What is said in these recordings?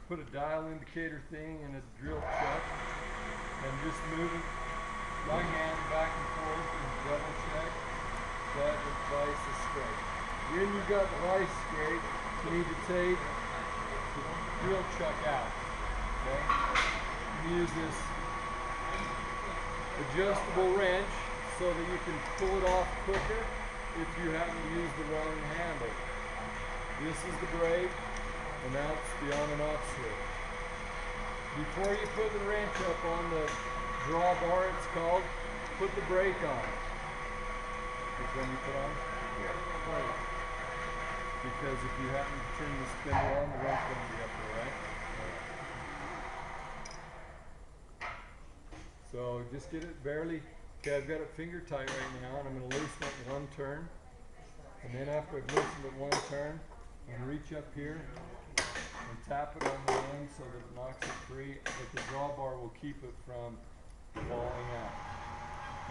put a dial indicator thing in a drill chuck and just move it right hand back and forth and double check that the vise is straight. When you got the vise straight, you need to take the drill chuck out. Okay? You use this adjustable wrench so that you can pull it off quicker if you happen to use the wrong handle. This is the brake, and that's the on and off switch. Before you put the wrench up on the drawbar, it's called, put the brake on. Which one you put on? Yeah. Right. Because if you happen to turn the spindle on, the wrench won't be up there, right? So just get it barely. Okay, I've got it finger tight right now, and I'm going to loosen it in one turn. And then after I've loosened it one turn, I'm going to reach up here and tap it on the end so that it knocks it free, but the drawbar will keep it from falling out.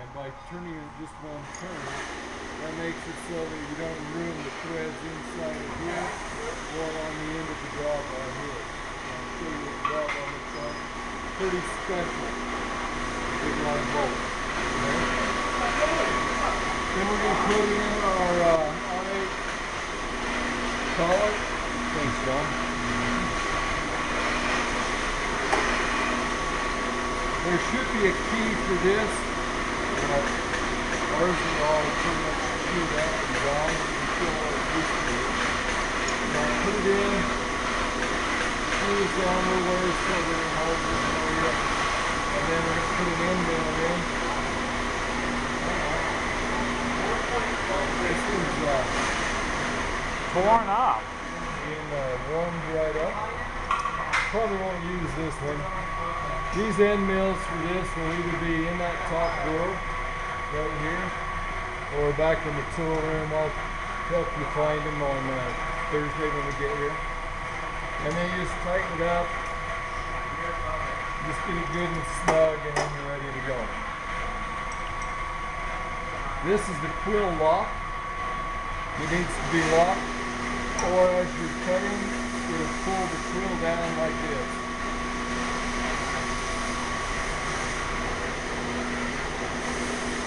And by turning it just one turn, that makes it so that you don't ruin the threads inside of here or on the end of the drawbar here. I'll show you what the drawbar looks like. Pretty special. Big long bolt. Okay. Then we're going to put in our R8 collar. Thanks, John. There should be a key for this. Ours is all pretty much screwed up and gone until it used to be. Now put it in, screw this down a little ways so that it holds it area, and then we're going to put an end mill in. This one's torn up. Warmed right up. Probably won't use this one. These end mills for this will either be in that top drawer right here or back in the tool room. I'll help you find them on Thursday when we get here. And then you just tighten it up. Just get it good and snug, and then you're ready to go. This is the quill lock. It needs to be locked, or as you're cutting, it'll pull the quill down like this.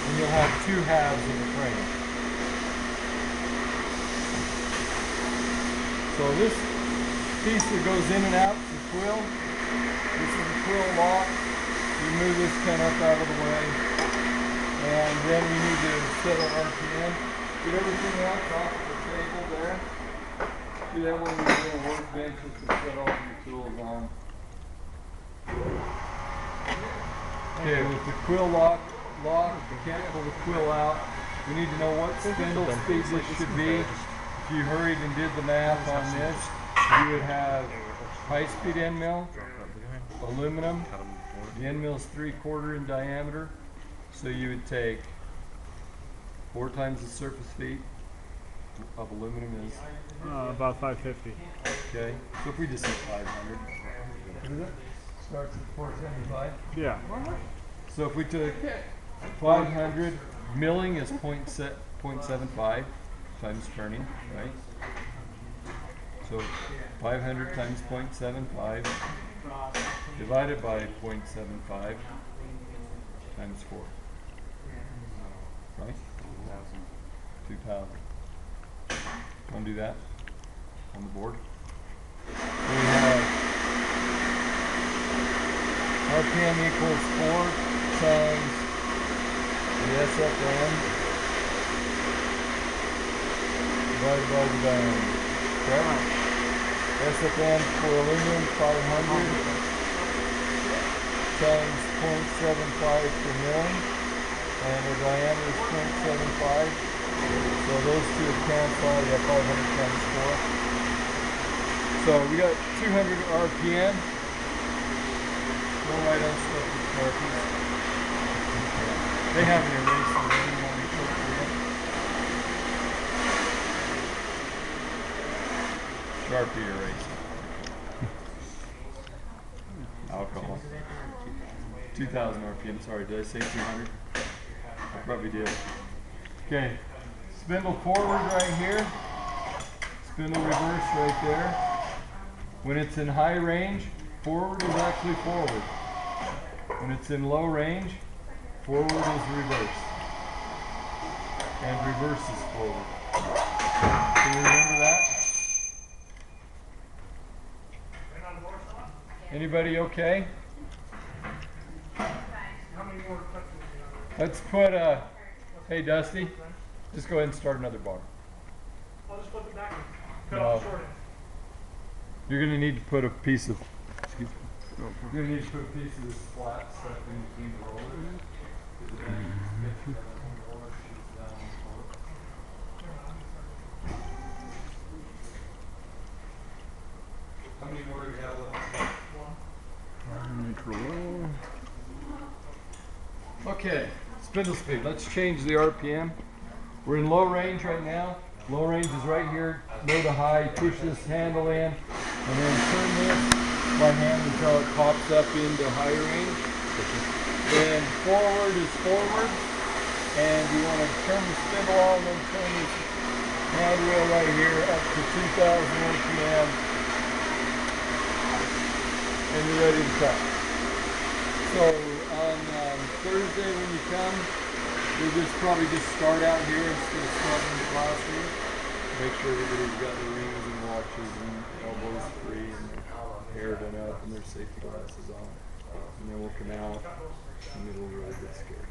And you'll have two halves in the frame. So this piece that goes in and out, the quill, this is the quill lock. You move this kind of out of the way. And then we need to set our RPM. Get everything else off the table there. Do that when you're doing a workbench, just to set all your tools on. Okay, with the quill lock, you can't pull the quill out. We need to know what spindle speed this should be. If you hurried and did the math on this, you would have high-speed end mill, aluminum. The end mill is 3/4 in diameter, so you would take 4 times the surface feet of aluminum is about 550. okay. So if we just say 500, what is it? Starts at 475. Yeah. So if we took 500, milling is 0.75 times turning, right? So 500 times 0.75 divided by 0.75 times 4, right? 2,000. Want to do that on the board? We have RPM equals 4 times the SFM divided by the diameter. Correct? SFM for aluminum 500 times 0.75 per milling, and the diameter is 0.75. So those two would cancel out. You have 500 times 4. So we got 200 RPM. Don't write on stuff with Sharpies. They have an eraser when they put it in. Sharpie eraser. Alcohol. 2,000 RPM. Sorry, did I say 200? I probably did. Okay. Spindle forward right here. Spindle reverse right there. When it's in high range, forward is actually forward. When it's in low range, forward is reverse. And reverse is forward. Can you remember that? Anybody okay? Let's put hey Dusty, just go ahead and start another bar. I'll just flip it back and cut No. off the short end. You're gonna need to put a piece of, excuse me. You're gonna need to put a piece of this flat stuff in between the rollers. 'Cause it then gets the roller shoots down the floor. How many more do we have left? Okay, spindle speed. Let's change the RPM. We're in low range right now. Low range is right here, low to high. Push this handle in, and then turn this by hand until it pops up into high range. Then forward is forward, and you want to turn the spindle on, and then turn this hand wheel right here up to 2,000 RPM, and you're ready to cut. So on Thursday when you come, you'll just probably just start out here instead of starting in the classroom. Make sure everybody's got their rings and watches and elbows free and their hair done up and their safety glasses on. And then we'll come out and it'll really get scary.